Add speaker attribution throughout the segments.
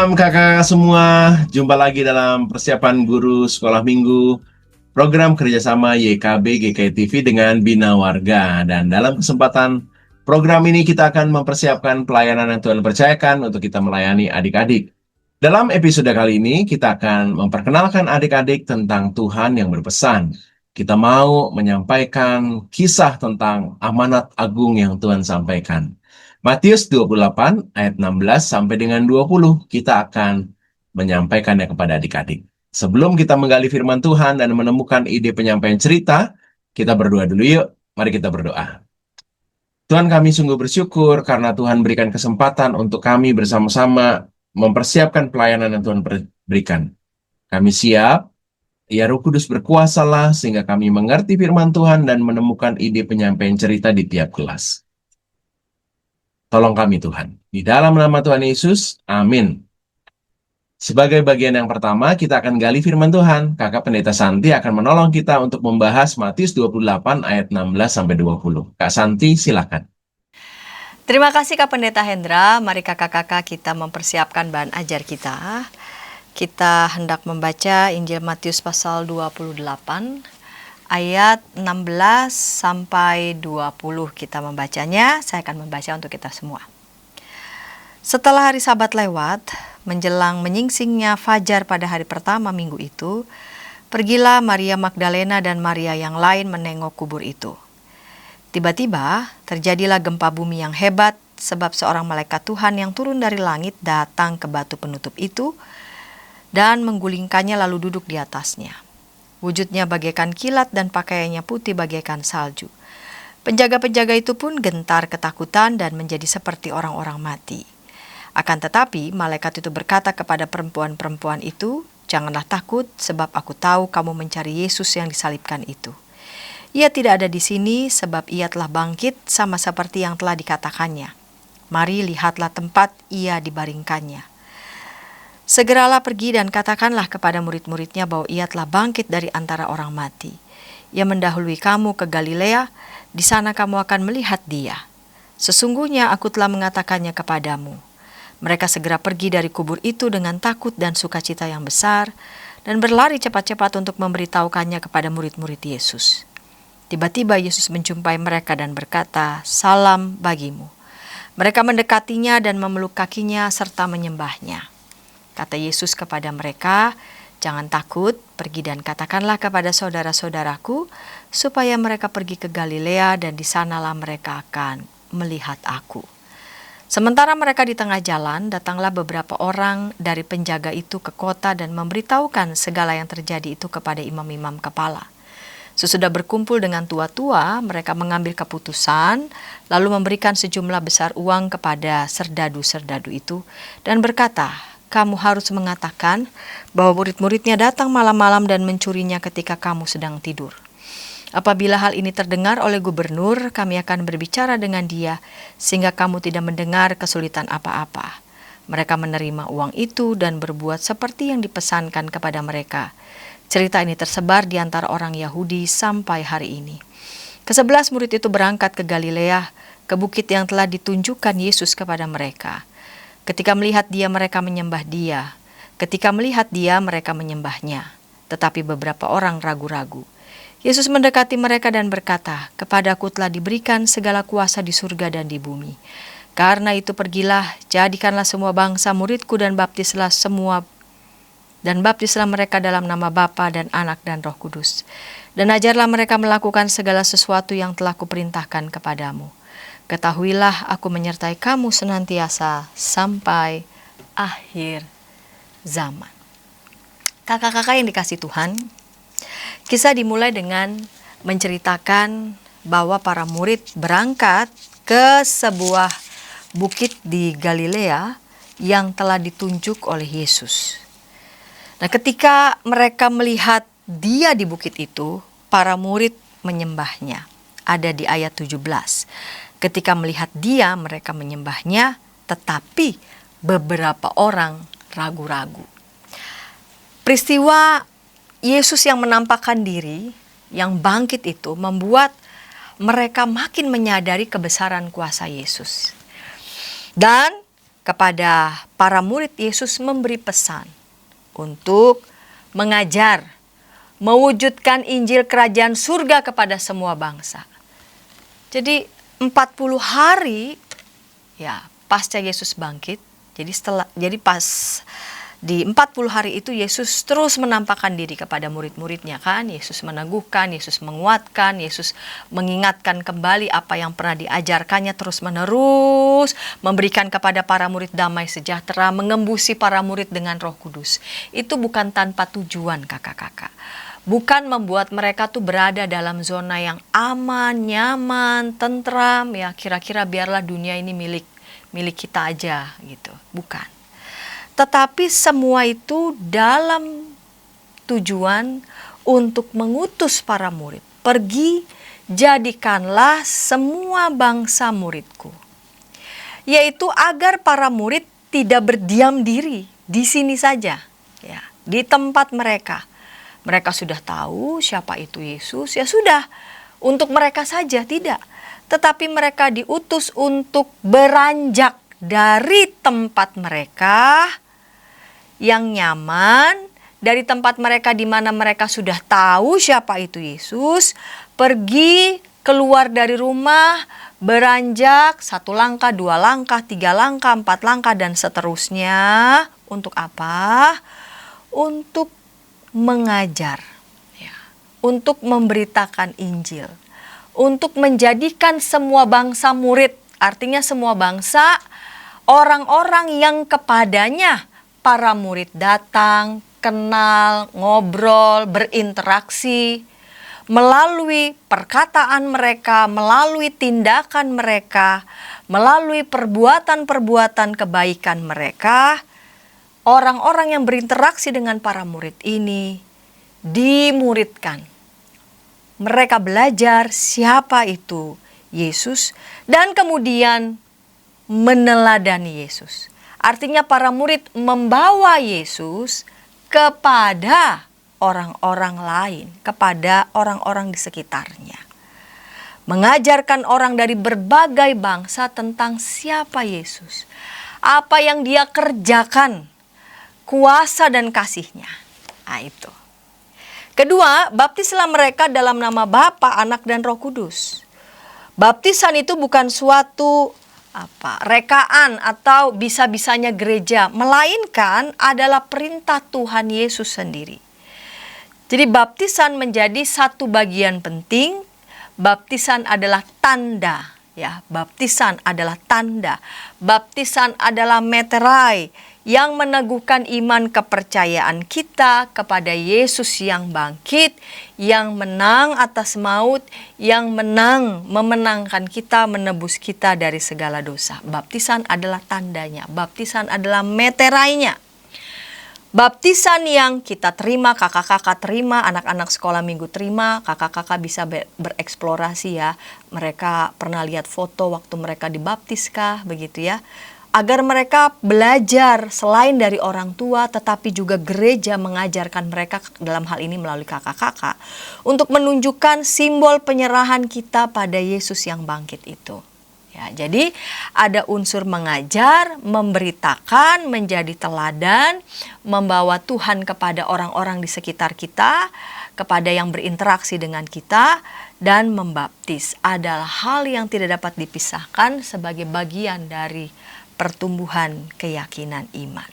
Speaker 1: Salam kakak semua, jumpa lagi dalam persiapan guru sekolah minggu program kerjasama YKB GKI TV dengan Bina Warga. Dan dalam kesempatan program ini kita akan mempersiapkan pelayanan yang Tuhan percayakan untuk kita melayani adik-adik. Dalam episode kali ini kita akan memperkenalkan adik-adik tentang Tuhan yang berpesan. Kita mau menyampaikan kisah tentang amanat agung yang Tuhan sampaikan. Matius 28 ayat 16 sampai dengan 20 kita akan menyampaikannya kepada adik-adik. Sebelum kita menggali firman Tuhan dan menemukan ide penyampaian cerita, kita berdoa dulu yuk. Mari kita berdoa. Tuhan, kami sungguh bersyukur karena Tuhan berikan kesempatan untuk kami bersama-sama mempersiapkan pelayanan yang Tuhan berikan. Kami siap, ya Roh Kudus berkuasalah sehingga kami mengerti firman Tuhan dan menemukan ide penyampaian cerita di tiap kelas. Tolong kami Tuhan. Di dalam nama Tuhan Yesus, amin. Sebagai bagian yang pertama, kita akan gali firman Tuhan. Kakak Pendeta Santi akan menolong kita untuk membahas Matius 28 ayat 16-20. Kak Santi, silakan.
Speaker 2: Terima kasih Kak Pendeta Hendra. Mari kakak-kakak kita mempersiapkan bahan ajar kita. Kita hendak membaca Injil Matius pasal 28 ayat 16 sampai 20 kita membacanya. Saya akan membaca untuk kita semua. Setelah hari Sabat lewat, menjelang menyingsingnya fajar pada hari pertama minggu itu, pergilah Maria Magdalena dan Maria yang lain menengok kubur itu. Tiba-tiba terjadilah gempa bumi yang hebat sebab seorang malaikat Tuhan yang turun dari langit datang ke batu penutup itu dan menggulingkannya lalu duduk di atasnya. Wujudnya bagaikan kilat dan pakaiannya putih bagaikan salju. Penjaga-penjaga itu pun gentar ketakutan dan menjadi seperti orang-orang mati. Akan tetapi malaikat itu berkata kepada perempuan-perempuan itu, "Janganlah takut sebab aku tahu kamu mencari Yesus yang disalibkan itu. Ia tidak ada di sini sebab ia telah bangkit sama seperti yang telah dikatakannya. Mari lihatlah tempat ia dibaringkannya. Segeralah pergi dan katakanlah kepada murid-muridnya bahwa ia telah bangkit dari antara orang mati. Ia mendahului kamu ke Galilea, di sana kamu akan melihat dia. Sesungguhnya aku telah mengatakannya kepadamu." Mereka segera pergi dari kubur itu dengan takut dan sukacita yang besar dan berlari cepat-cepat untuk memberitahukannya kepada murid-murid Yesus. Tiba-tiba Yesus menjumpai mereka dan berkata, "Salam bagimu." Mereka mendekatinya dan memeluk kakinya serta menyembahnya. Kata Yesus kepada mereka, "Jangan takut, pergi dan katakanlah kepada saudara-saudaraku supaya mereka pergi ke Galilea dan di sanalah mereka akan melihat aku." Sementara mereka di tengah jalan, datanglah beberapa orang dari penjaga itu ke kota dan memberitahukan segala yang terjadi itu kepada imam-imam kepala. Sesudah berkumpul dengan tua-tua, mereka mengambil keputusan, lalu memberikan sejumlah besar uang kepada serdadu-serdadu itu dan berkata, "Kamu harus mengatakan bahwa murid-muridnya datang malam-malam dan mencurinya ketika kamu sedang tidur. Apabila hal ini terdengar oleh gubernur, kami akan berbicara dengan dia sehingga kamu tidak mendengar kesulitan apa-apa." Mereka menerima uang itu dan berbuat seperti yang dipesankan kepada mereka. Cerita ini tersebar di antara orang Yahudi sampai hari ini. Ke-11 murid itu berangkat ke Galilea, ke bukit yang telah ditunjukkan Yesus kepada mereka. Ketika melihat dia, mereka menyembah dia. Ketika melihat dia, mereka menyembahnya. Tetapi beberapa orang ragu-ragu. Yesus mendekati mereka dan berkata, "Kepadaku telah diberikan segala kuasa di surga dan di bumi. Karena itu pergilah, jadikanlah semua bangsa muridku dan baptislah mereka dalam nama Bapa dan Anak dan Roh Kudus. Dan ajarlah mereka melakukan segala sesuatu yang telah kuperintahkan kepadamu. Ketahuilah aku menyertai kamu senantiasa sampai akhir zaman." Kakak-kakak yang dikasih Tuhan, kisah dimulai dengan menceritakan bahwa para murid berangkat ke sebuah bukit di Galilea yang telah ditunjuk oleh Yesus. Nah, ketika mereka melihat dia di bukit itu, para murid menyembahnya. Ada di ayat 17. Ketika melihat dia, mereka menyembahnya, tetapi beberapa orang ragu-ragu. Peristiwa Yesus yang menampakkan diri, yang bangkit itu membuat mereka makin menyadari kebesaran kuasa Yesus. Dan kepada para murid, Yesus memberi pesan untuk mengajar, mewujudkan Injil Kerajaan Surga kepada semua bangsa. Jadi 40 hari ya pasca Yesus bangkit. Jadi pas di 40 hari itu Yesus terus menampakkan diri kepada murid-muridnya kan. Yesus meneguhkan, Yesus menguatkan, Yesus mengingatkan kembali apa yang pernah diajarkannya terus-menerus, memberikan kepada para murid damai sejahtera, mengembusi para murid dengan Roh Kudus. Itu bukan tanpa tujuan, kakak-kakak. Bukan membuat mereka tuh berada dalam zona yang aman, nyaman, tentram, ya kira-kira biarlah dunia ini milik kita aja gitu. Bukan. Tetapi semua itu dalam tujuan untuk mengutus para murid. Pergi, jadikanlah semua bangsa muridku. Yaitu agar para murid tidak berdiam diri di sini saja, ya, di tempat mereka. Mereka sudah tahu siapa itu Yesus, ya sudah, untuk mereka saja tidak. Tetapi mereka diutus untuk beranjak dari tempat mereka yang nyaman, dari tempat mereka di mana mereka sudah tahu siapa itu Yesus, pergi keluar dari rumah, beranjak 1 langkah, 2 langkah, 3 langkah, 4 langkah, dan seterusnya. Untuk apa? Untuk mengajar, ya, untuk memberitakan Injil, untuk menjadikan semua bangsa murid. Artinya semua bangsa, orang-orang yang kepadanya para murid datang, kenal, ngobrol, berinteraksi, melalui perkataan mereka, melalui tindakan mereka, melalui perbuatan-perbuatan kebaikan mereka, orang-orang yang berinteraksi dengan para murid ini dimuridkan. Mereka belajar siapa itu Yesus dan kemudian meneladani Yesus. Artinya para murid membawa Yesus kepada orang-orang lain, kepada orang-orang di sekitarnya. Mengajarkan orang dari berbagai bangsa tentang siapa Yesus. Apa yang dia kerjakan, kuasa dan kasih-Nya. Nah itu. Kedua, baptislah mereka dalam nama Bapa, Anak, dan Roh Kudus. Baptisan itu bukan suatu rekaan atau bisa-bisanya gereja, melainkan adalah perintah Tuhan Yesus sendiri. Jadi baptisan menjadi satu bagian penting. Baptisan adalah tanda, ya. Baptisan adalah tanda. Baptisan adalah meterai yang meneguhkan iman kepercayaan kita kepada Yesus yang bangkit, yang menang atas maut, yang memenangkan kita, menebus kita dari segala dosa. Baptisan adalah tandanya, baptisan adalah meterainya. Baptisan yang kita terima, kakak-kakak terima, anak-anak sekolah minggu terima, kakak-kakak bisa bereksplorasi ya. Mereka pernah lihat foto waktu mereka dibaptiskah, begitu ya. Agar mereka belajar selain dari orang tua, tetapi juga gereja mengajarkan mereka dalam hal ini melalui kakak-kakak untuk menunjukkan simbol penyerahan kita pada Yesus yang bangkit itu. Ya, jadi ada unsur mengajar, memberitakan, menjadi teladan, membawa Tuhan kepada orang-orang di sekitar kita, kepada yang berinteraksi dengan kita, dan membaptis adalah hal yang tidak dapat dipisahkan sebagai bagian dari pertumbuhan keyakinan iman.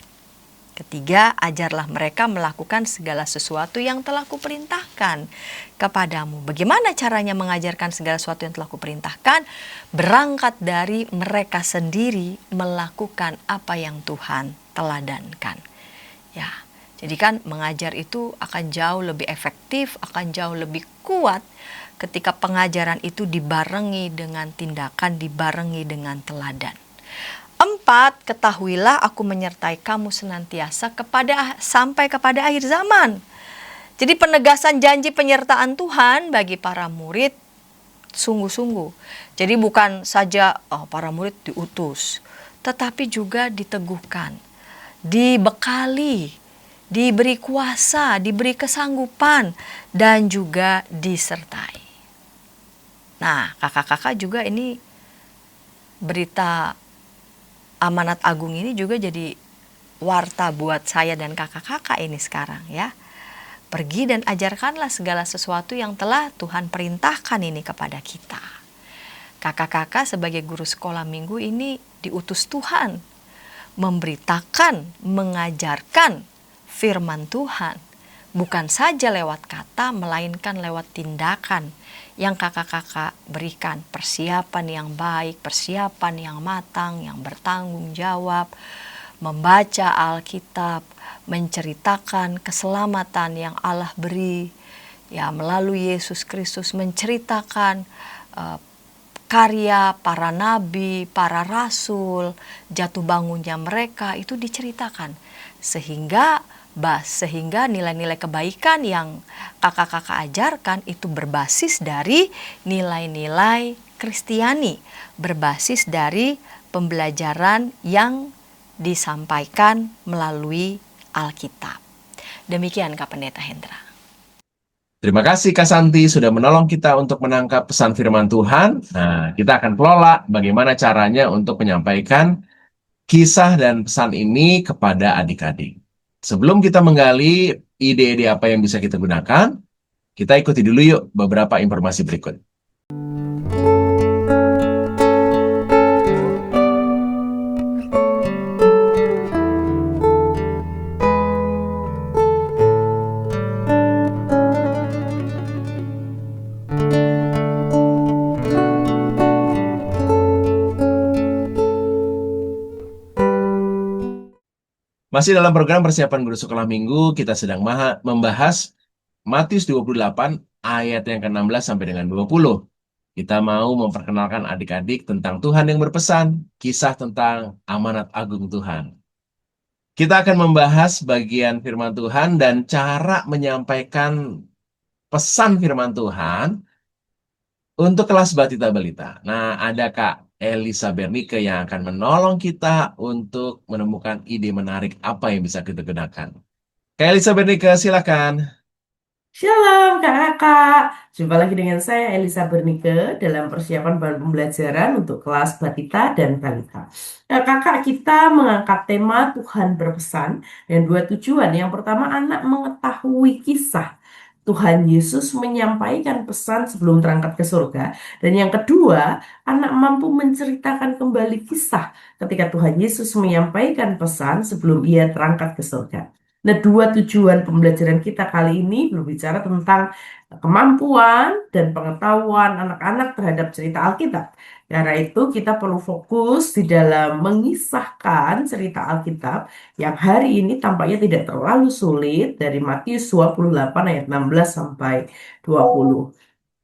Speaker 2: Ketiga, ajarlah mereka melakukan segala sesuatu yang telah kuperintahkan kepadamu. Bagaimana caranya mengajarkan segala sesuatu yang telah kuperintahkan? Berangkat dari mereka sendiri melakukan apa yang Tuhan teladankan. Ya, jadi kan mengajar itu akan jauh lebih efektif, akan jauh lebih kuat ketika pengajaran itu dibarengi dengan tindakan, dibarengi dengan teladan. 4, ketahuilah aku menyertai kamu senantiasa sampai kepada akhir zaman. Jadi penegasan janji penyertaan Tuhan bagi para murid sungguh-sungguh. Jadi bukan saja para murid diutus, tetapi juga diteguhkan, dibekali, diberi kuasa, diberi kesanggupan, dan juga disertai. Nah, kakak-kakak juga ini berita amanat agung ini juga jadi warta buat saya dan kakak-kakak ini sekarang ya. Pergi dan ajarkanlah segala sesuatu yang telah Tuhan perintahkan ini kepada kita. Kakak-kakak sebagai guru sekolah minggu ini diutus Tuhan memberitakan, mengajarkan firman Tuhan. Bukan saja lewat kata, melainkan lewat tindakan yang kakak-kakak berikan. Persiapan yang baik, persiapan yang matang, yang bertanggung jawab, membaca Alkitab, menceritakan keselamatan yang Allah beri, ya melalui Yesus Kristus, menceritakan karya para nabi, para rasul, jatuh bangunnya mereka itu diceritakan. Sehingga nilai-nilai kebaikan yang kakak-kakak ajarkan itu berbasis dari nilai-nilai Kristiani, berbasis dari pembelajaran yang disampaikan melalui Alkitab. Demikian Kak Pendeta Hendra.
Speaker 1: Terima kasih Kak Santi sudah menolong kita untuk menangkap pesan firman Tuhan. Nah, kita akan kelola bagaimana caranya untuk menyampaikan kisah dan pesan ini kepada adik-adik. Sebelum kita menggali ide-ide apa yang bisa kita gunakan, kita ikuti dulu yuk beberapa informasi berikut. Masih dalam program persiapan guru sekolah minggu, kita sedang membahas Matius 28 ayat yang ke-16 sampai dengan 20. Kita mau memperkenalkan adik-adik tentang Tuhan yang berpesan, kisah tentang amanat agung Tuhan. Kita akan membahas bagian firman Tuhan dan cara menyampaikan pesan firman Tuhan untuk kelas batita balita. Nah, ada Kak Elisa Bernike yang akan menolong kita untuk menemukan ide menarik apa yang bisa kita gunakan. Kak Elisa Bernike, silakan.
Speaker 3: Shalom kakak, jumpa lagi dengan saya Elisa Bernike dalam persiapan bahan pembelajaran untuk kelas Batita dan Balita. Nah, kakak, kita mengangkat tema Tuhan berpesan dan dua tujuan. Yang pertama, anak mengetahui kisah Tuhan Yesus menyampaikan pesan sebelum terangkat ke surga. Dan yang kedua, anak mampu menceritakan kembali kisah ketika Tuhan Yesus menyampaikan pesan sebelum ia terangkat ke surga. Nah, dua tujuan pembelajaran kita kali ini berbicara tentang kemampuan dan pengetahuan anak-anak terhadap cerita Alkitab. Karena itu kita perlu fokus di dalam mengisahkan cerita Alkitab yang hari ini tampaknya tidak terlalu sulit dari Matius 28 ayat 16 sampai 20.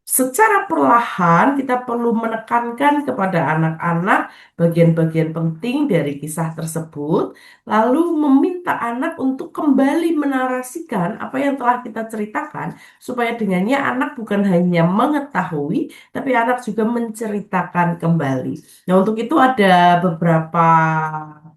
Speaker 3: Secara perlahan kita perlu menekankan kepada anak-anak bagian-bagian penting dari kisah tersebut, lalu meminta anak untuk kembali menarasikan apa yang telah kita ceritakan, supaya dengannya anak bukan hanya mengetahui, tapi anak juga menceritakan kembali. Nah, untuk itu ada beberapa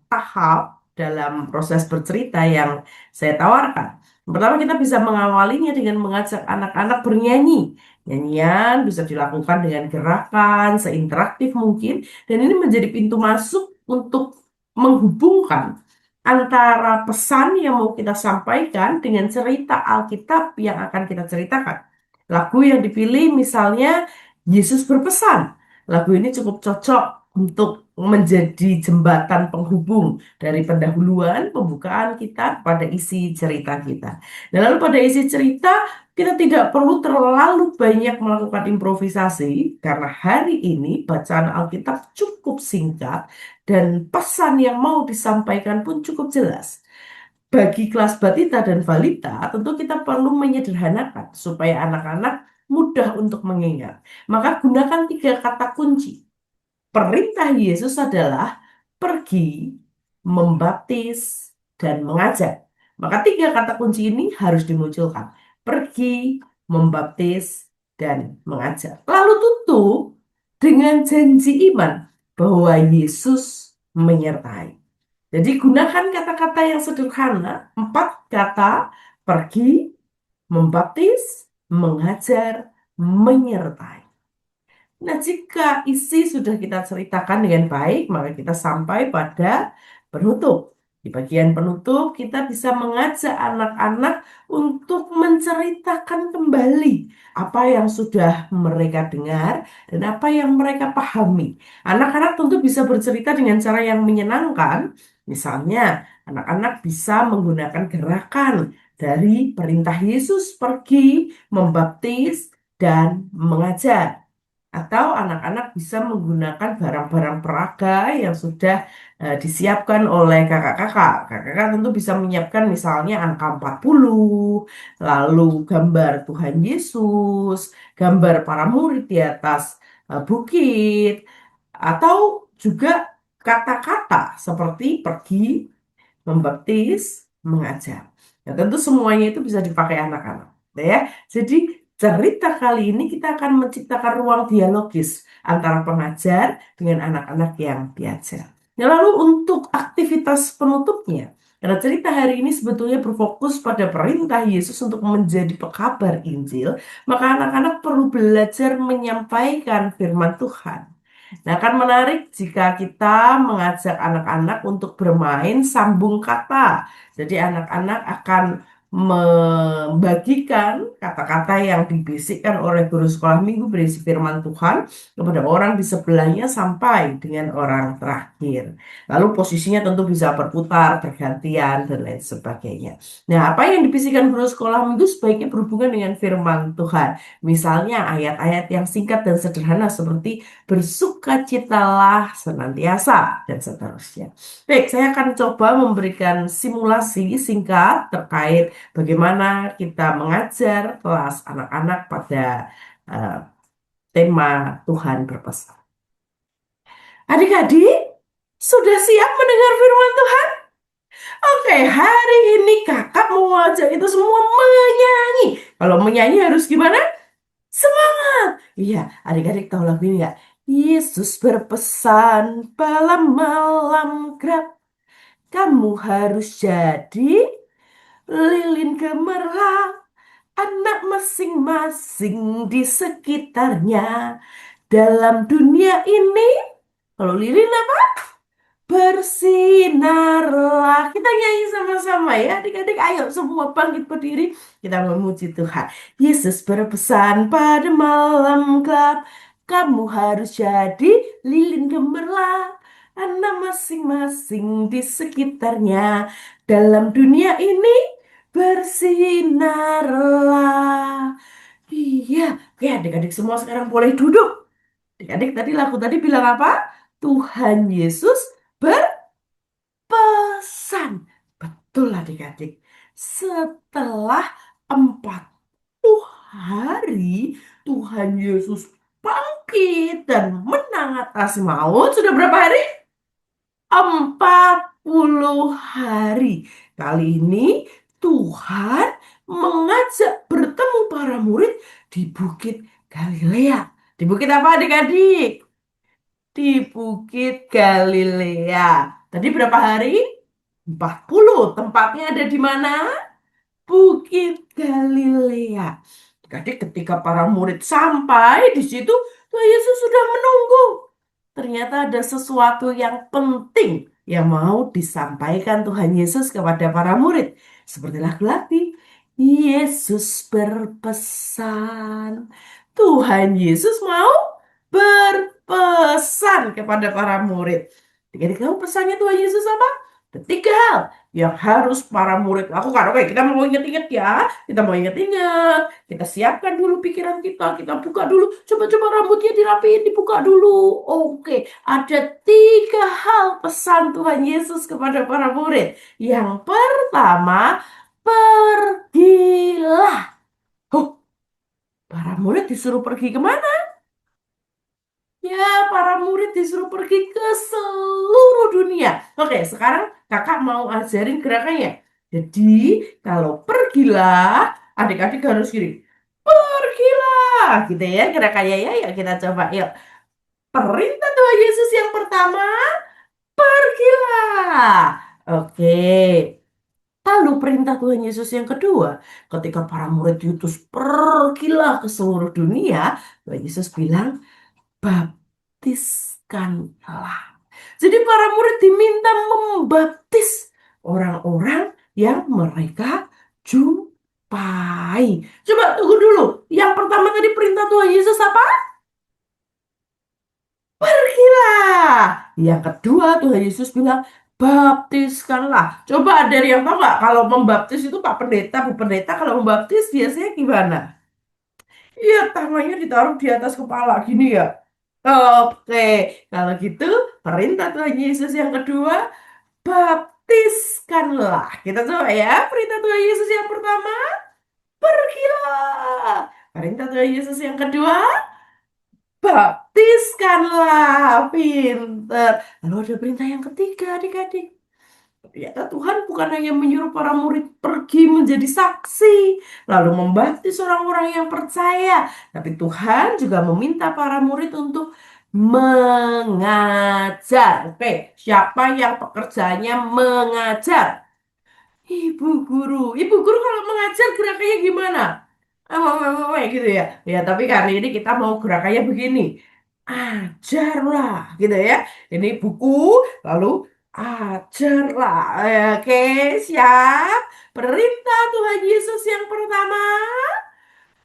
Speaker 3: tahap dalam proses bercerita yang saya tawarkan. Pertama, kita bisa mengawalinya dengan mengajak anak-anak bernyanyi. Nyanyian bisa dilakukan dengan gerakan seinteraktif mungkin, dan ini menjadi pintu masuk untuk menghubungkan antara pesan yang mau kita sampaikan dengan cerita Alkitab yang akan kita ceritakan. Lagu yang dipilih misalnya Yesus berpesan. Lagu ini cukup cocok untuk menjadi jembatan penghubung dari pendahuluan pembukaan kita pada isi cerita kita. Dan lalu pada isi cerita kita tidak perlu terlalu banyak melakukan improvisasi karena hari ini bacaan Alkitab cukup singkat dan pesan yang mau disampaikan pun cukup jelas. Bagi kelas batita dan balita, tentu kita perlu menyederhanakan supaya anak-anak mudah untuk mengingat. Maka gunakan tiga kata kunci. Perintah Yesus adalah pergi, membaptis, dan mengajar. Maka tiga kata kunci ini harus dimunculkan. Pergi, membaptis, dan mengajar. Lalu tutup dengan janji iman bahwa Yesus menyertai. Jadi gunakan kata-kata yang sederhana, 4 kata, pergi, membaptis, mengajar, menyertai. Nah, jika isi sudah kita ceritakan dengan baik, maka kita sampai pada penutup. Di bagian penutup, kita bisa mengajak anak-anak untuk menceritakan kembali apa yang sudah mereka dengar dan apa yang mereka pahami. Anak-anak tentu bisa bercerita dengan cara yang menyenangkan. Misalnya, anak-anak bisa menggunakan gerakan dari perintah Yesus pergi, membaptis, dan mengajar. Atau anak-anak bisa menggunakan barang-barang peraga yang sudah disiapkan oleh kakak-kakak. Kakak-kakak tentu bisa menyiapkan misalnya angka 40, lalu gambar Tuhan Yesus, gambar para murid di atas bukit, atau juga kata-kata seperti pergi, membaptis, mengajar. Nah, tentu semuanya itu bisa dipakai anak-anak, ya. Jadi cerita kali ini kita akan menciptakan ruang dialogis antara pengajar dengan anak-anak yang diajar. Nah, lalu untuk aktivitas penutupnya, karena cerita hari ini sebetulnya berfokus pada perintah Yesus untuk menjadi pekabar Injil, maka anak-anak perlu belajar menyampaikan firman Tuhan. Nah, akan menarik jika kita mengajak anak-anak untuk bermain sambung kata. Jadi, anak-anak akan membagikan kata-kata yang dibisikkan oleh guru sekolah minggu berisi firman Tuhan kepada orang di sebelahnya sampai dengan orang terakhir. Lalu posisinya tentu bisa berputar, bergantian, dan lain sebagainya. Nah, apa yang dibisikkan guru sekolah minggu sebaiknya berhubungan dengan firman Tuhan. Misalnya ayat-ayat yang singkat dan sederhana seperti bersukacitalah senantiasa, dan seterusnya. Baik, saya akan coba memberikan simulasi singkat terkait bagaimana kita mengajar kelas anak-anak pada eh, tema Tuhan berpesan. Adik-adik, sudah siap mendengar firman Tuhan? Oke, hari ini kakak mau ajak itu semua menyanyi. Kalau menyanyi harus gimana? Semangat! Iya, adik-adik tahu lagu ini nggak? Yesus berpesan malam malam gelap, kamu harus jadi lilin gemerlap, anak masing-masing di sekitarnya. Dalam dunia ini, kalau lilin apa? Bersinarlah. Kita nyanyi sama-sama ya adik-adik. Ayo semua bangkit berdiri. Kita memuji Tuhan. Yesus berpesan pada malam gelap, kamu harus jadi lilin gemerlap, anak masing-masing di sekitarnya. Dalam dunia ini bersinarlah. Iya, oke adik-adik semua sekarang boleh duduk. Adik-adik tadi lagu tadi bilang apa? Tuhan Yesus berpesan. Betul adik-adik. Setelah 40 hari Tuhan Yesus bangkit dan menang atas maut. Sudah berapa hari? 40 hari. Kali ini Tuhan mengajak bertemu para murid di Bukit Galilea. Di bukit apa adik-adik? Di Bukit Galilea. Tadi berapa hari? 40. Tempatnya ada di mana? Bukit Galilea. Jadi ketika para murid sampai di situ, Tuhan Yesus sudah menunggu. Ternyata ada sesuatu yang penting yang mau disampaikan Tuhan Yesus kepada para murid. Seperti lagu latih. Yesus berpesan. Tuhan Yesus mau berpesan kepada para murid. Jadi kamu pesannya Tuhan Yesus apa? Ketiga hal yang harus para murid lakukan. Oke, kita mau ingat-ingat ya. Kita mau ingat-ingat. Kita siapkan dulu pikiran kita. Kita buka dulu. Coba-coba rambutnya dirapiin, dibuka dulu. Oke, ada 3 hal pesan Tuhan Yesus kepada para murid. Yang pertama, pergilah. Oh, para murid disuruh pergi kemana? Ya, para murid disuruh pergi ke seluruh dunia. Oke, sekarang kakak mau ajarin gerakannya. Jadi, kalau pergilah, adik-adik harus gini. Pergilah, gitu ya gerakannya ya. Yuk kita coba, yuk. Perintah Tuhan Yesus yang pertama, pergilah. Oke. Lalu perintah Tuhan Yesus yang kedua, ketika para murid diutus pergilah ke seluruh dunia, Tuhan Yesus bilang, baptiskanlah. Jadi para murid diminta membaptis orang-orang yang mereka jumpai. Coba tunggu dulu. Yang pertama tadi perintah Tuhan Yesus apa? Pergilah. Yang kedua Tuhan Yesus bilang, baptiskanlah. Coba ada yang tahu nggak kalau membaptis itu Pak Pendeta, Bu Pendeta kalau membaptis biasanya gimana? Iya, tangannya ditaruh di atas kepala gini ya. Oke, kalau gitu perintah Tuhan Yesus yang kedua, baptiskanlah. Kita coba ya, perintah Tuhan Yesus yang pertama, pergilah. Perintah Tuhan Yesus yang kedua, baptiskanlah. Pinter. Lalu ada perintah yang ketiga, adik-adik. Ternyata Tuhan bukan hanya menyuruh para murid pergi menjadi saksi, lalu membaptis orang-orang yang percaya, tapi Tuhan juga meminta para murid untuk mengajar. Oke, siapa yang pekerjaannya mengajar? Ibu guru kalau mengajar gerakannya gimana? Gitu ya. Ya, tapi kali ini kita mau gerakannya begini. Ajarlah, gitu ya. Ini buku, lalu ajarlah. Oke, siap. Perintah Tuhan Yesus yang pertama,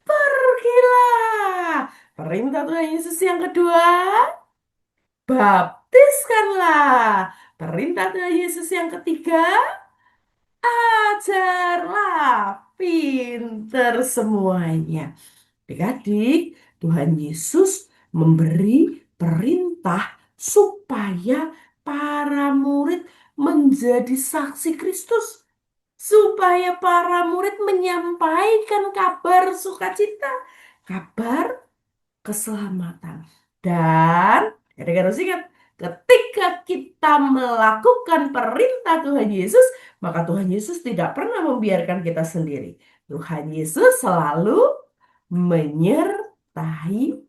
Speaker 3: pergilah. Perintah Tuhan Yesus yang kedua, baptiskanlah. Perintah Tuhan Yesus yang ketiga, ajarlah. Pinter semuanya. Adik-adik, Tuhan Yesus memberi perintah supaya para murid menjadi saksi Kristus. Supaya para murid menyampaikan kabar sukacita, kabar keselamatan. Dan adik-adik harus ingat, ketika kita melakukan perintah Tuhan Yesus, maka Tuhan Yesus tidak pernah membiarkan kita sendiri. Tuhan Yesus selalu menyertai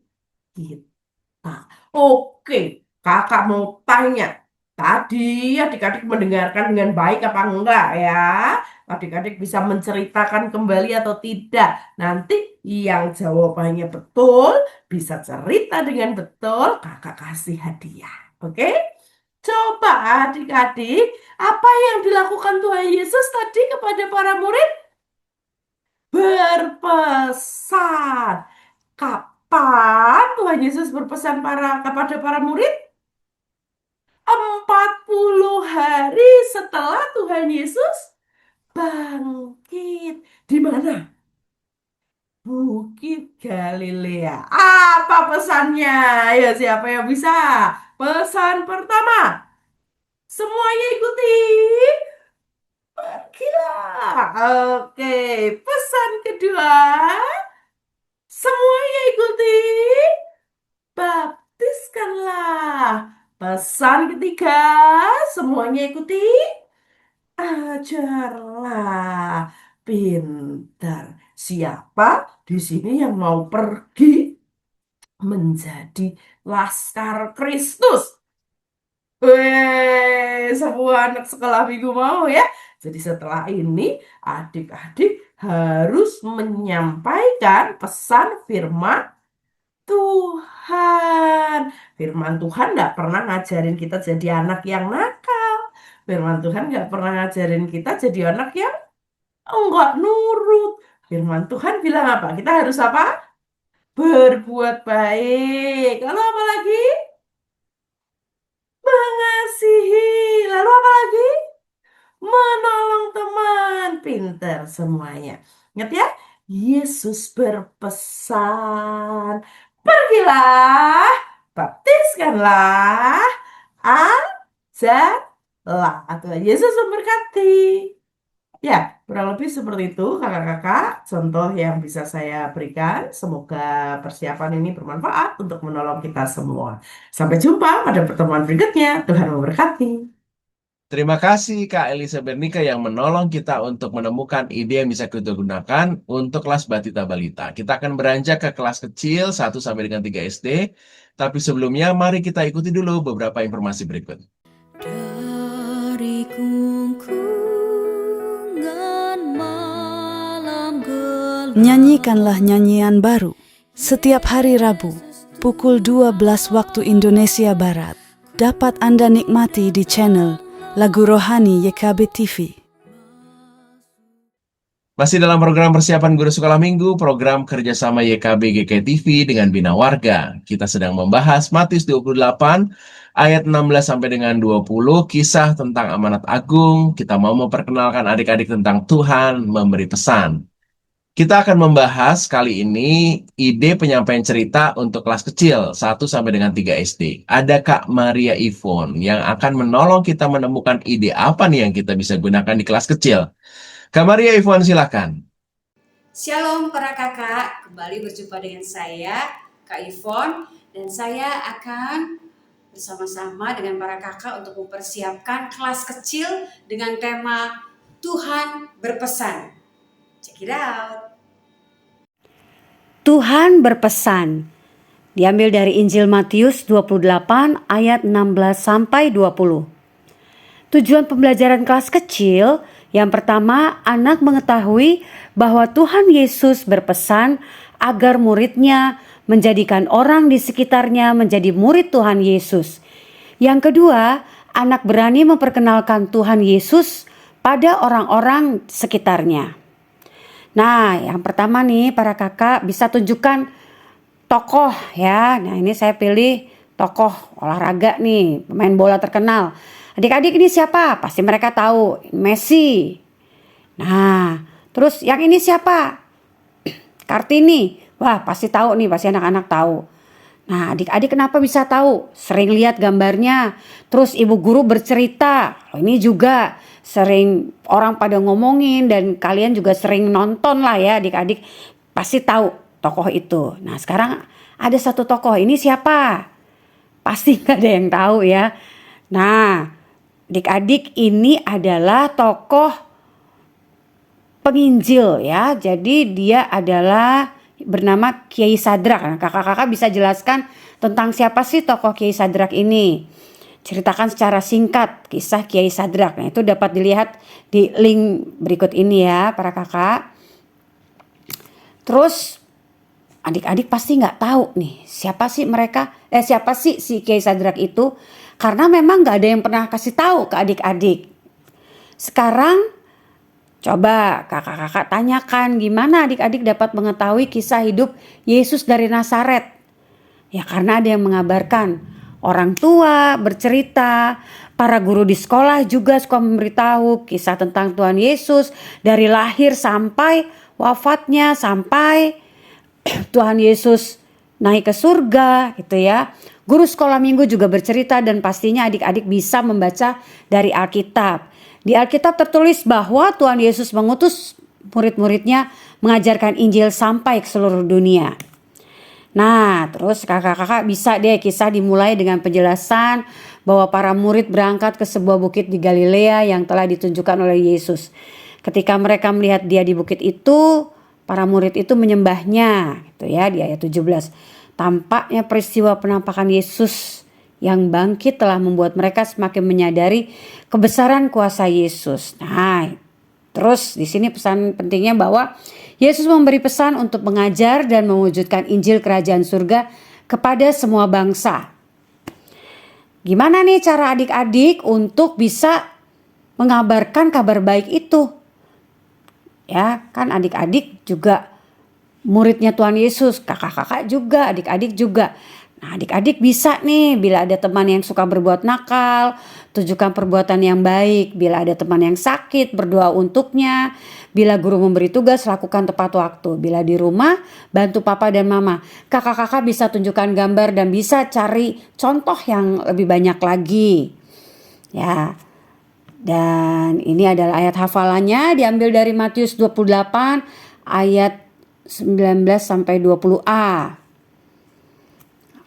Speaker 3: kita. Oke, kakak mau tanya. Tadi adik-adik mendengarkan dengan baik apa enggak ya? Adik-adik bisa menceritakan kembali atau tidak? Nanti yang jawabannya betul, bisa cerita dengan betul, kakak kasih hadiah. Oke? Coba adik-adik, apa yang dilakukan Tuhan Yesus tadi kepada para murid? Berpesan. Kapan Tuhan Yesus berpesan kepada para murid? 40 hari setelah Tuhan Yesus bangkit. Di mana? Bukit Galilea. Apa pesannya? Ya, siapa yang bisa? Pesan pertama, semuanya ikuti. Pergilah. Oke, pesan kedua, semuanya ikuti. Baptiskanlah. Pesan ketiga, semuanya ikuti. Ajarlah. Pintar. Siapa di sini yang mau pergi menjadi laskar Kristus? Semua anak sekolah minggu mau ya. Jadi setelah ini adik-adik harus menyampaikan pesan firman Tuhan. Firman Tuhan nggak pernah ngajarin kita jadi anak yang nakal. Firman Tuhan nggak pernah ngajarin kita jadi anak yang enggak nurut. Firman Tuhan bilang apa? Kita harus apa? Berbuat baik. Lalu apa lagi? Mengasihi. Lalu apa lagi? Menolong teman. Pinter semuanya. Ingat ya? Yesus berpesan, pergilah, baptiskanlah, ajarlah. Tuhan Yesus memberkati. Ya, kurang lebih seperti itu kakak-kakak, contoh yang bisa saya berikan. Semoga persiapan ini bermanfaat untuk menolong kita semua. Sampai jumpa pada pertemuan berikutnya. Tuhan memberkati.
Speaker 1: Terima kasih Kak Elisa Bernika yang menolong kita untuk menemukan ide yang bisa kita gunakan untuk kelas Batita Balita. Kita akan beranjak ke kelas kecil 1 sampai dengan 3 SD. Tapi sebelumnya mari kita ikuti dulu beberapa informasi berikut.
Speaker 4: Dari kungkungan malam gelap,
Speaker 5: Nyanyikanlah nyanyian baru setiap hari Rabu pukul 12 waktu Indonesia Barat. Dapat Anda nikmati di channel Lagu Rohani YKB TV.
Speaker 1: Masih dalam program persiapan guru sekolah minggu, program kerjasama YKB GKI TV dengan Bina Warga. Kita sedang membahas Matius 28 ayat 16 sampai dengan 20, kisah tentang amanat agung. Kita mau memperkenalkan adik-adik tentang Tuhan memberi pesan. Kita akan membahas kali ini ide penyampaian cerita untuk kelas kecil 1 sampai dengan 3 SD. Ada Kak Maria Ivon yang akan menolong kita menemukan ide apa nih yang kita bisa gunakan di kelas kecil. Kak Maria Ivon, silakan.
Speaker 6: Shalom para kakak, kembali berjumpa dengan saya, Kak Ivon, dan saya akan bersama-sama dengan para kakak untuk mempersiapkan kelas kecil dengan tema Tuhan berpesan. Check it out.
Speaker 7: Tuhan berpesan. Diambil dari Injil Matius 28 ayat 16 sampai 20. Tujuan pembelajaran kelas kecil, yang pertama, anak mengetahui bahwa Tuhan Yesus berpesan agar muridnya menjadikan orang di sekitarnya menjadi murid Tuhan Yesus. Yang kedua, anak berani memperkenalkan Tuhan Yesus pada orang-orang sekitarnya. Nah, yang pertama nih para kakak bisa tunjukkan tokoh ya. Nah, ini saya pilih tokoh olahraga nih, pemain bola terkenal. Adik-adik ini siapa? Pasti mereka tahu, Messi. Nah, terus yang ini siapa? Kartini. Wah, pasti tahu nih, pasti anak-anak tahu. Nah, adik-adik kenapa bisa tahu? Sering lihat gambarnya. Terus ibu guru bercerita. Ini juga sering orang pada ngomongin dan kalian juga sering nonton lah ya, adik-adik pasti tahu tokoh itu. Nah, sekarang ada satu tokoh, ini siapa? Pasti gak ada yang tahu ya. Nah, adik-adik ini adalah tokoh penginjil ya. Jadi dia adalah bernama Kiai Sadrak. Nah, kakak-kakak bisa jelaskan tentang siapa sih tokoh Kiai Sadrak ini? Ceritakan secara singkat kisah Kiai Sadrak. Nah, itu dapat dilihat di link berikut ini ya para kakak. Terus adik-adik pasti nggak tahu nih siapa sih si Kiai Sadrak itu, karena memang nggak ada yang pernah kasih tahu ke adik-adik. Sekarang coba kakak-kakak tanyakan gimana adik-adik dapat mengetahui kisah hidup Yesus dari Nazaret. Ya karena ada yang mengabarkan. Orang tua bercerita, para guru di sekolah juga suka memberitahu kisah tentang Tuhan Yesus dari lahir sampai wafatnya, sampai Tuhan Yesus naik ke surga gitu ya. Guru sekolah minggu juga bercerita dan pastinya adik-adik bisa membaca dari Alkitab. Di Alkitab tertulis bahwa Tuhan Yesus mengutus murid-muridnya mengajarkan Injil sampai ke seluruh dunia. Nah, terus kakak-kakak bisa deh kisah dimulai dengan penjelasan bahwa para murid berangkat ke sebuah bukit di Galilea yang telah ditunjukkan oleh Yesus. Ketika mereka melihat dia di bukit itu, para murid itu menyembahnya, gitu ya di ayat 17. Tampaknya peristiwa penampakan Yesus yang bangkit telah membuat mereka semakin menyadari kebesaran kuasa Yesus. Nah, terus di sini pesan pentingnya bahwa Yesus memberi pesan untuk mengajar dan mewujudkan Injil Kerajaan Surga kepada semua bangsa. Gimana nih cara adik-adik untuk bisa mengabarkan kabar baik itu? Ya, kan adik-adik juga muridnya Tuhan Yesus, kakak-kakak juga, adik-adik juga. Nah, adik-adik bisa nih bila ada teman yang suka berbuat nakal, tunjukkan perbuatan yang baik. Bila ada teman yang sakit, berdoa untuknya. Bila guru memberi tugas, lakukan tepat waktu. Bila di rumah, bantu papa dan mama. Kakak-kakak bisa tunjukkan gambar dan bisa cari contoh yang lebih banyak lagi. Ya. Dan ini adalah ayat hafalannya diambil dari Matius 28 ayat 19 sampai 20a.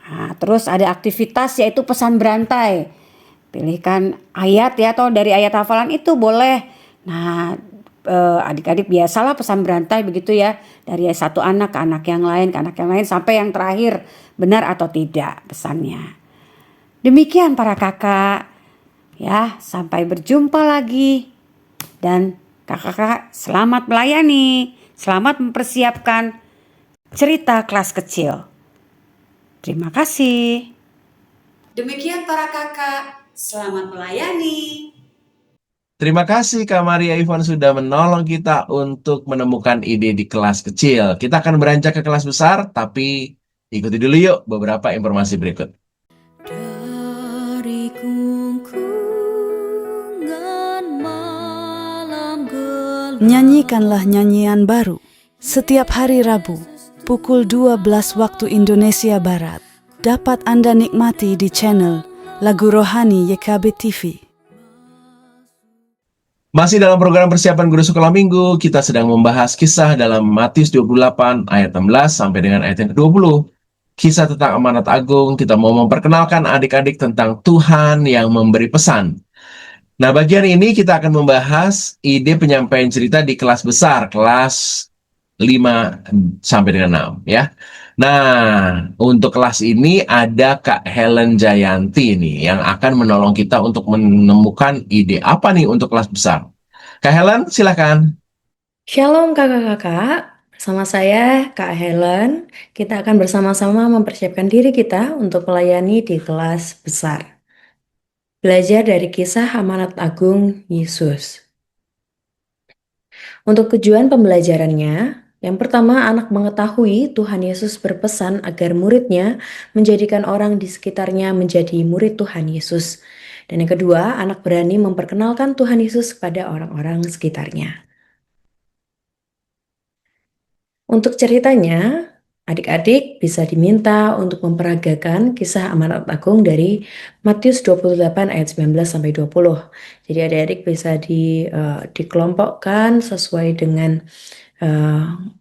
Speaker 7: Nah, terus ada aktivitas yaitu pesan berantai. Pilihkan ayat ya atau dari ayat hafalan itu boleh. Nah, adik-adik biasalah pesan berantai begitu ya. Dari satu anak ke anak yang lain, ke anak yang lain sampai yang terakhir benar atau tidak pesannya. Demikian para kakak. Ya, sampai berjumpa lagi. Dan kakak-kakak selamat melayani. Selamat mempersiapkan cerita kelas kecil. Terima kasih.
Speaker 6: Demikian para kakak, selamat melayani.
Speaker 1: Terima kasih Kak Maria Ivan sudah menolong kita untuk menemukan ide di kelas kecil. Kita akan beranjak ke kelas besar, tapi ikuti dulu yuk beberapa informasi berikut.
Speaker 4: Dari gungkungan malam gelap.
Speaker 5: Nyanyikanlah nyanyian baru setiap hari Rabu pukul 12 waktu Indonesia Barat. Dapat Anda nikmati di channel Lagu Rohani YKB TV.
Speaker 1: Masih dalam program persiapan guru sekolah minggu, kita sedang membahas kisah dalam Matius 28 ayat 16 sampai dengan ayat yang ke-20. Kisah tentang amanat agung, kita mau memperkenalkan adik-adik tentang Tuhan yang memberi pesan. Nah, bagian ini kita akan membahas ide penyampaian cerita di kelas besar, kelas 5 sampai dengan 6 ya. Nah, untuk kelas ini ada Kak Helen Jayanti nih yang akan menolong kita untuk menemukan ide apa nih untuk kelas besar. Kak Helen, silakan.
Speaker 8: Shalom kakak-kakak, bersama saya Kak Helen. Kita akan bersama-sama mempersiapkan diri kita untuk melayani di kelas besar. Belajar dari kisah amanat agung Yesus. Untuk tujuan pembelajarannya, yang pertama anak mengetahui Tuhan Yesus berpesan agar muridnya menjadikan orang di sekitarnya menjadi murid Tuhan Yesus. Dan yang kedua, anak berani memperkenalkan Tuhan Yesus kepada orang-orang sekitarnya. Untuk ceritanya, adik-adik bisa diminta untuk memperagakan kisah amanat agung dari Matius 28 ayat 19 sampai 20. Jadi adik-adik bisa dikelompokkan sesuai dengan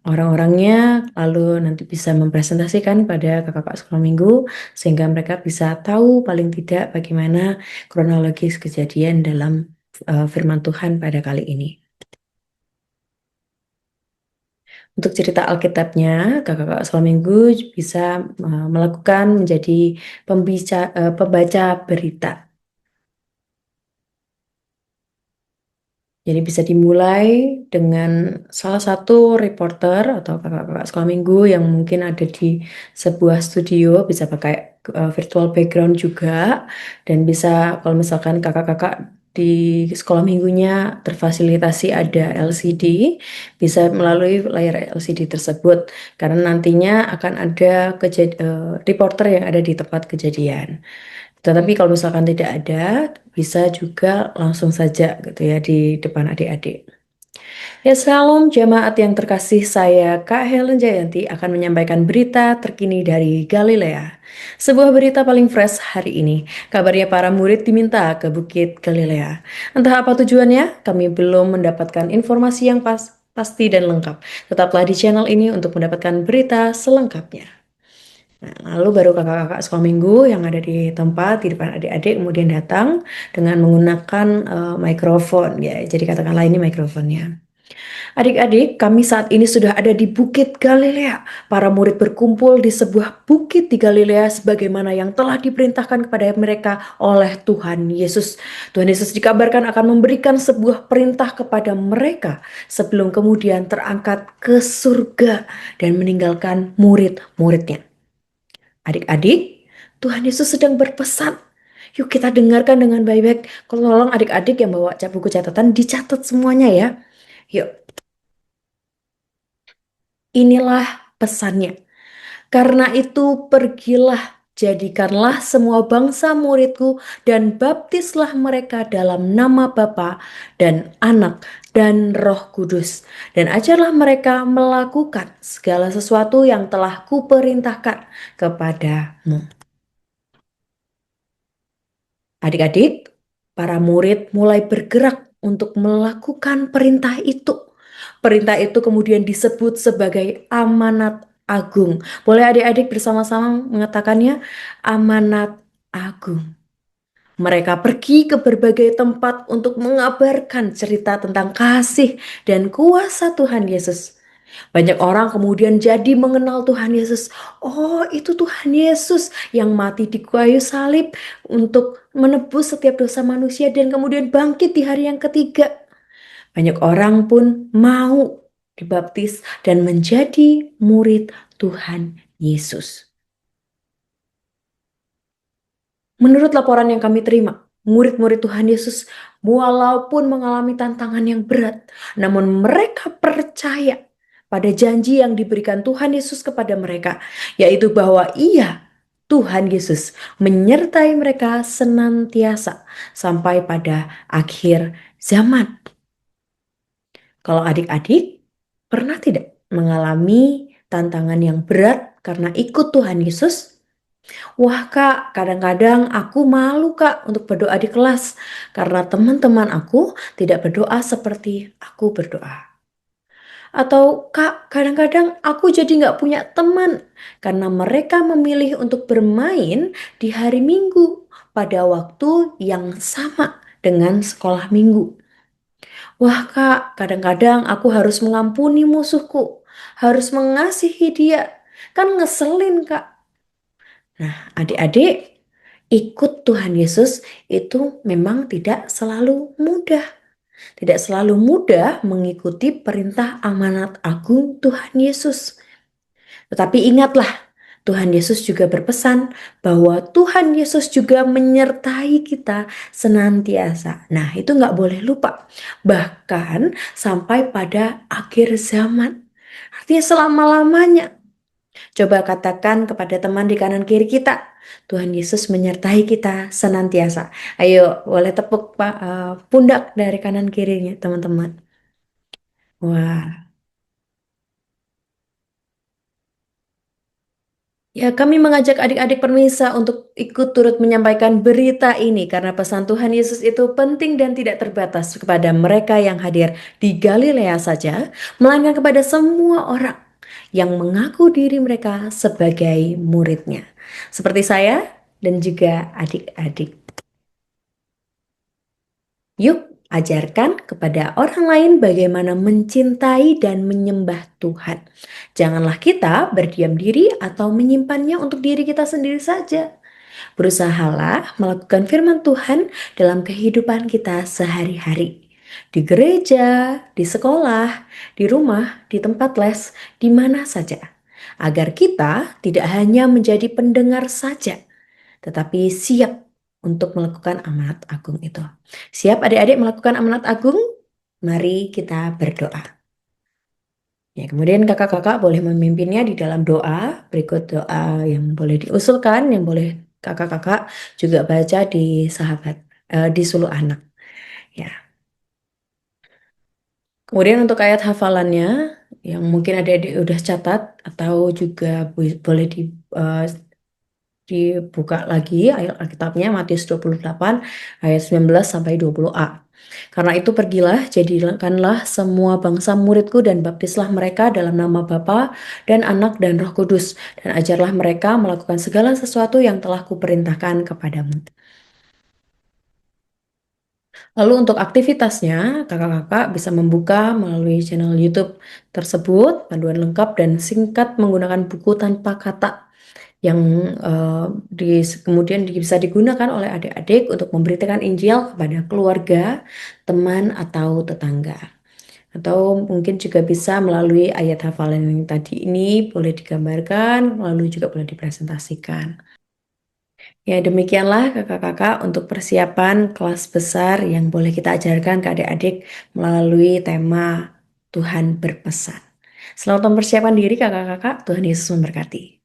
Speaker 8: orang-orangnya, lalu nanti bisa mempresentasikan pada kakak-kakak sekolah minggu sehingga mereka bisa tahu paling tidak bagaimana kronologis kejadian dalam firman Tuhan pada kali ini. Untuk cerita Alkitabnya, kakak-kakak sekolah minggu bisa melakukan menjadi pembaca berita. Jadi bisa dimulai dengan salah satu reporter atau kakak-kakak sekolah minggu yang mungkin ada di sebuah studio, bisa pakai virtual background juga, dan bisa kalau misalkan kakak-kakak di sekolah minggunya terfasilitasi ada LCD, bisa melalui layar LCD tersebut karena nantinya akan ada reporter yang ada di tempat kejadian. Tetapi kalau misalkan tidak ada, bisa juga langsung saja gitu ya di depan adik-adik. Ya, salam jemaat yang terkasih, saya Kak Helen Jayanti akan menyampaikan berita terkini dari Galilea. Sebuah berita paling fresh hari ini. Kabarnya para murid diminta ke Bukit Galilea. Entah apa tujuannya, kami belum mendapatkan informasi yang pasti dan lengkap. Tetaplah di channel ini untuk mendapatkan berita selengkapnya. Nah, lalu baru kakak-kakak sekolah minggu yang ada di tempat di depan adik-adik kemudian datang dengan menggunakan mikrofon ya. Jadi katakanlah ini mikrofonnya. Adik-adik, kami saat ini sudah ada di Bukit Galilea. Para murid berkumpul di sebuah bukit di Galilea sebagaimana yang telah diperintahkan kepada mereka oleh Tuhan Yesus. Tuhan Yesus dikabarkan akan memberikan sebuah perintah kepada mereka sebelum kemudian terangkat ke surga dan meninggalkan murid-muridnya. Adik-adik, Tuhan Yesus sedang berpesan. Yuk kita dengarkan dengan baik-baik. Kalau tolong adik-adik yang bawa buku catatan dicatat semuanya ya. Yuk. Inilah pesannya. Karena itu pergilah, jadikanlah semua bangsa muridku dan baptislah mereka dalam nama Bapa dan Anak dan Roh Kudus. Dan ajarlah mereka melakukan segala sesuatu yang telah kuperintahkan kepadamu. Adik-adik, para murid mulai bergerak untuk melakukan perintah itu. Perintah itu kemudian disebut sebagai amanat agung. Boleh adik-adik bersama-sama mengatakannya? Amanat agung. Mereka pergi ke berbagai tempat untuk mengabarkan cerita tentang kasih dan kuasa Tuhan Yesus. Banyak orang kemudian jadi mengenal Tuhan Yesus. Oh, itu Tuhan Yesus yang mati di kayu salib untuk menebus setiap dosa manusia dan kemudian bangkit di hari yang ketiga. Banyak orang pun mau dibaptis dan menjadi murid Tuhan Yesus. Menurut laporan yang kami terima, murid-murid Tuhan Yesus walaupun mengalami tantangan yang berat, namun mereka percaya pada janji yang diberikan Tuhan Yesus kepada mereka, yaitu bahwa Tuhan Yesus menyertai mereka senantiasa sampai pada akhir zaman. Kalau adik-adik pernah tidak mengalami tantangan yang berat karena ikut Tuhan Yesus? Wah kak, kadang-kadang aku malu kak untuk berdoa di kelas karena teman-teman aku tidak berdoa seperti aku berdoa. Atau kak, kadang-kadang aku jadi nggak punya teman karena mereka memilih untuk bermain di hari Minggu pada waktu yang sama dengan sekolah minggu. Wah kak, kadang-kadang aku harus mengampuni musuhku, harus mengasihi dia. Kan ngeselin kak. Nah adik-adik, ikut Tuhan Yesus itu memang tidak selalu mudah. Tidak selalu mudah mengikuti perintah amanat agung Tuhan Yesus. Tetapi ingatlah, Tuhan Yesus juga berpesan bahwa Tuhan Yesus juga menyertai kita senantiasa. Nah itu nggak boleh lupa. Bahkan sampai pada akhir zaman. Artinya selama-lamanya. Coba katakan kepada teman di kanan kiri kita, Tuhan Yesus menyertai kita senantiasa. Ayo, boleh tepuk pundak dari kanan kirinya teman-teman. Wah, ya kami mengajak adik-adik permisa untuk ikut turut menyampaikan berita ini karena pesan Tuhan Yesus itu penting dan tidak terbatas kepada mereka yang hadir di Galilea saja, melainkan kepada semua orang yang mengaku diri mereka sebagai muridnya. Seperti saya dan juga adik-adik. Yuk, ajarkan kepada orang lain bagaimana mencintai dan menyembah Tuhan. Janganlah kita berdiam diri atau menyimpannya untuk diri kita sendiri saja. Berusahalah melakukan firman Tuhan dalam kehidupan kita sehari-hari. Di gereja, di sekolah, di rumah, di tempat les, di mana saja. Agar kita tidak hanya menjadi pendengar saja, tetapi siap untuk melakukan amanat agung itu. Siap adik-adik melakukan amanat agung? Mari kita berdoa. Ya, kemudian kakak-kakak boleh memimpinnya di dalam doa. Berikut doa yang boleh diusulkan, yang boleh kakak-kakak juga baca di di Suluh Anak. Ya. Kemudian untuk ayat hafalannya yang mungkin adik-adik udah catat atau juga boleh dibuka lagi ayat Alkitabnya Matius 28 ayat 19 sampai 20a. Karena itu pergilah, jadikanlah semua bangsa muridku dan baptislah mereka dalam nama Bapa dan Anak dan Roh Kudus, dan ajarlah mereka melakukan segala sesuatu yang telah kuperintahkan kepadamu. Lalu untuk aktivitasnya, kakak-kakak bisa membuka melalui channel YouTube tersebut, panduan lengkap dan singkat menggunakan buku tanpa kata yang kemudian bisa digunakan oleh adik-adik untuk memberitakan Injil kepada keluarga, teman, atau tetangga. Atau mungkin juga bisa melalui ayat hafalan yang tadi ini boleh digambarkan, lalu juga boleh dipresentasikan. Ya, demikianlah kakak-kakak untuk persiapan kelas besar yang boleh kita ajarkan ke adik-adik melalui tema Tuhan berpesan. Selamat mempersiapkan diri kakak-kakak, Tuhan Yesus memberkati.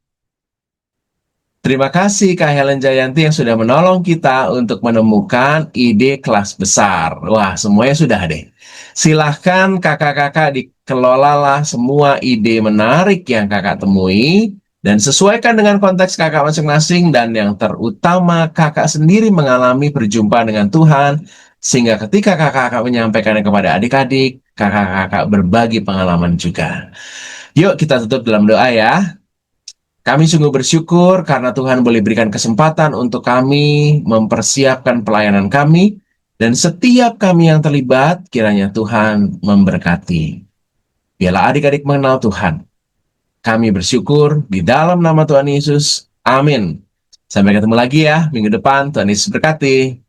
Speaker 1: Terima kasih Kak Helen Jayanti yang sudah menolong kita untuk menemukan ide kelas besar. Wah, semuanya sudah deh. Silahkan kakak-kakak dikelolalah semua ide menarik yang kakak temui dan sesuaikan dengan konteks kakak masing-masing, dan yang terutama kakak sendiri mengalami perjumpaan dengan Tuhan sehingga ketika kakak-kakak menyampaikannya kepada adik-adik, kakak-kakak berbagi pengalaman juga. Yuk kita tutup dalam doa ya. Kami sungguh bersyukur karena Tuhan boleh berikan kesempatan untuk kami mempersiapkan pelayanan kami, dan setiap kami yang terlibat kiranya Tuhan memberkati. Biarlah adik-adik mengenal Tuhan. Kami bersyukur di dalam nama Tuhan Yesus. Amin. Sampai ketemu lagi ya minggu depan. Tuhan Yesus berkati.